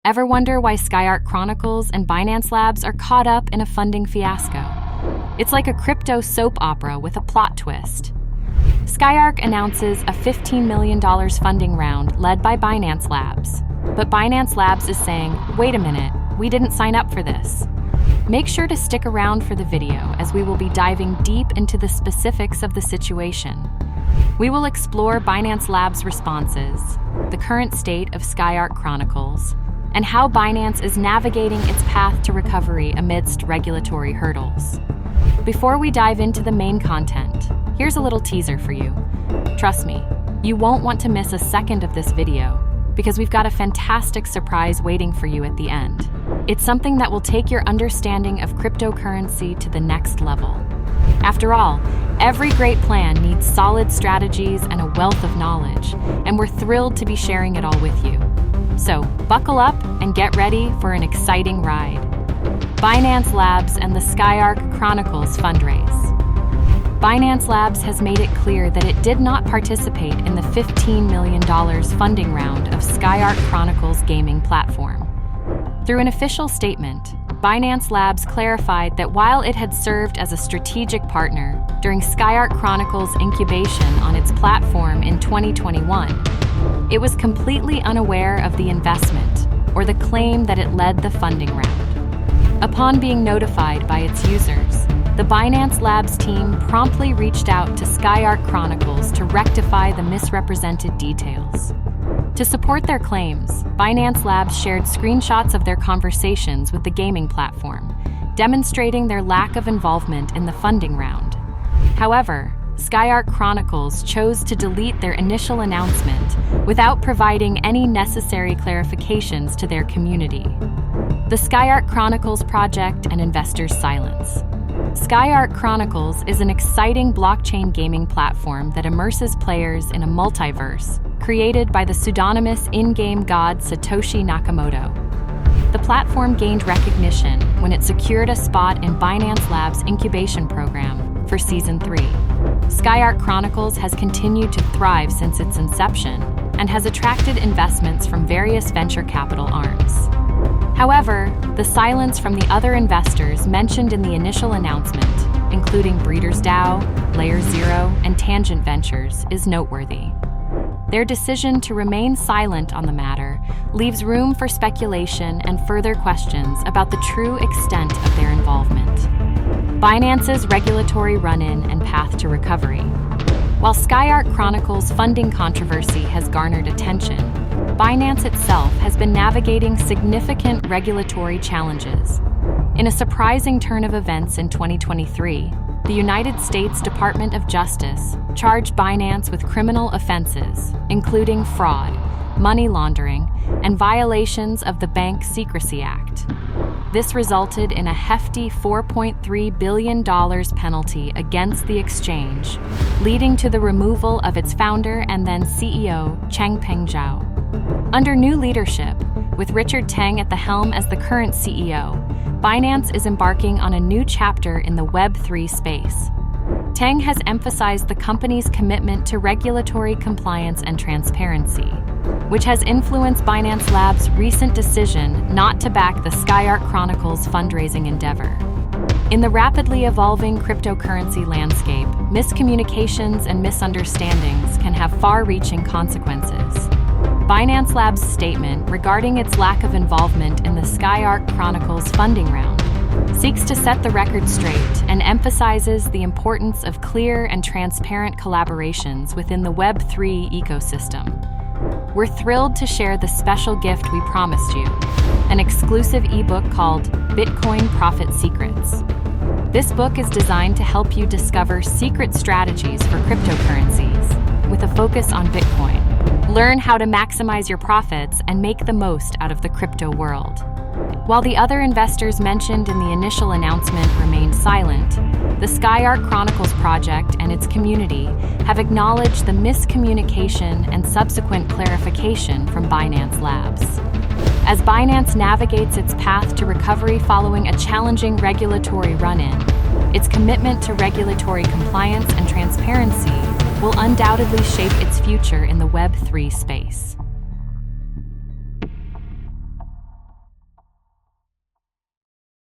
Ever wonder why SkyArk Chronicles and Binance Labs are caught up in a funding fiasco? It's like a crypto soap opera with a plot twist. SkyArk announces a $15 million funding round led by Binance Labs. But Binance Labs is saying, wait a minute, we didn't sign up for this. Make sure to stick around for the video as we will be diving deep into the specifics of the situation. We will explore Binance Labs' responses, the current state of SkyArk Chronicles, and how Binance is navigating its path to recovery amidst regulatory hurdles. Before we dive into the main content, here's a little teaser for you. Trust me, you won't want to miss a second of this video because we've got a fantastic surprise waiting for you at the end. It's something that will take your understanding of cryptocurrency to the next level. After all, every great plan needs solid strategies and a wealth of knowledge, and we're thrilled to be sharing it all with you. So, buckle up and get ready for an exciting ride. Binance Labs and the SkyArk Chronicles Fundraise. Binance Labs has made it clear that it did not participate in the $15 million funding round of SkyArk Chronicles gaming platform. Through an official statement, Binance Labs clarified that while it had served as a strategic partner during SkyArk Chronicles' incubation on its platform in 2021, it was completely unaware of the investment or the claim that it led the funding round. Upon being notified by its users, the Binance Labs team promptly reached out to SkyArk Chronicles to rectify the misrepresented details. To support their claims, Binance Labs shared screenshots of their conversations with the gaming platform, demonstrating their lack of involvement in the funding round. However, SkyArk Chronicles chose to delete their initial announcement without providing any necessary clarifications to their community. The SkyArk Chronicles project and investors' silence. SkyArk Chronicles is an exciting blockchain gaming platform that immerses players in a multiverse created by the pseudonymous in-game god Satoshi Nakamoto. The platform gained recognition when it secured a spot in Binance Labs' incubation program for Season 3. SkyArk Chronicles has continued to thrive since its inception and has attracted investments from various venture capital arms. However, the silence from the other investors mentioned in the initial announcement, including Breeders DAO, Layer Zero, and Tangent Ventures, is noteworthy. Their decision to remain silent on the matter leaves room for speculation and further questions about the true extent of their involvement. Binance's regulatory run-in and path to recovery. While SkyArk Chronicles' funding controversy has garnered attention, Binance itself has been navigating significant regulatory challenges. In a surprising turn of events in 2023, the United States Department of Justice charged Binance with criminal offenses, including fraud, money laundering, and violations of the Bank Secrecy Act. This resulted in a hefty $4.3 billion penalty against the exchange, leading to the removal of its founder and then CEO, Changpeng Zhao. Under new leadership, with Richard Teng at the helm as the current CEO, Binance is embarking on a new chapter in the Web3 space. Teng has emphasized the company's commitment to regulatory compliance and transparency, which has influenced Binance Labs' recent decision not to back the SkyArk Chronicles fundraising endeavor. In the rapidly evolving cryptocurrency landscape, miscommunications and misunderstandings can have far-reaching consequences. Binance Labs' statement regarding its lack of involvement in the SkyArk Chronicles funding round seeks to set the record straight and emphasizes the importance of clear and transparent collaborations within the Web3 ecosystem. We're thrilled to share the special gift we promised you, an exclusive ebook called Bitcoin Profit Secrets. This book is designed to help you discover secret strategies for cryptocurrencies with a focus on Bitcoin. Learn how to maximize your profits and make the most out of the crypto world. While the other investors mentioned in the initial announcement remained silent, the SkyArk Chronicles project and its community have acknowledged the miscommunication and subsequent clarification from Binance Labs. As Binance navigates its path to recovery following a challenging regulatory run-in, its commitment to regulatory compliance and transparency will undoubtedly shape its future in the Web3 space.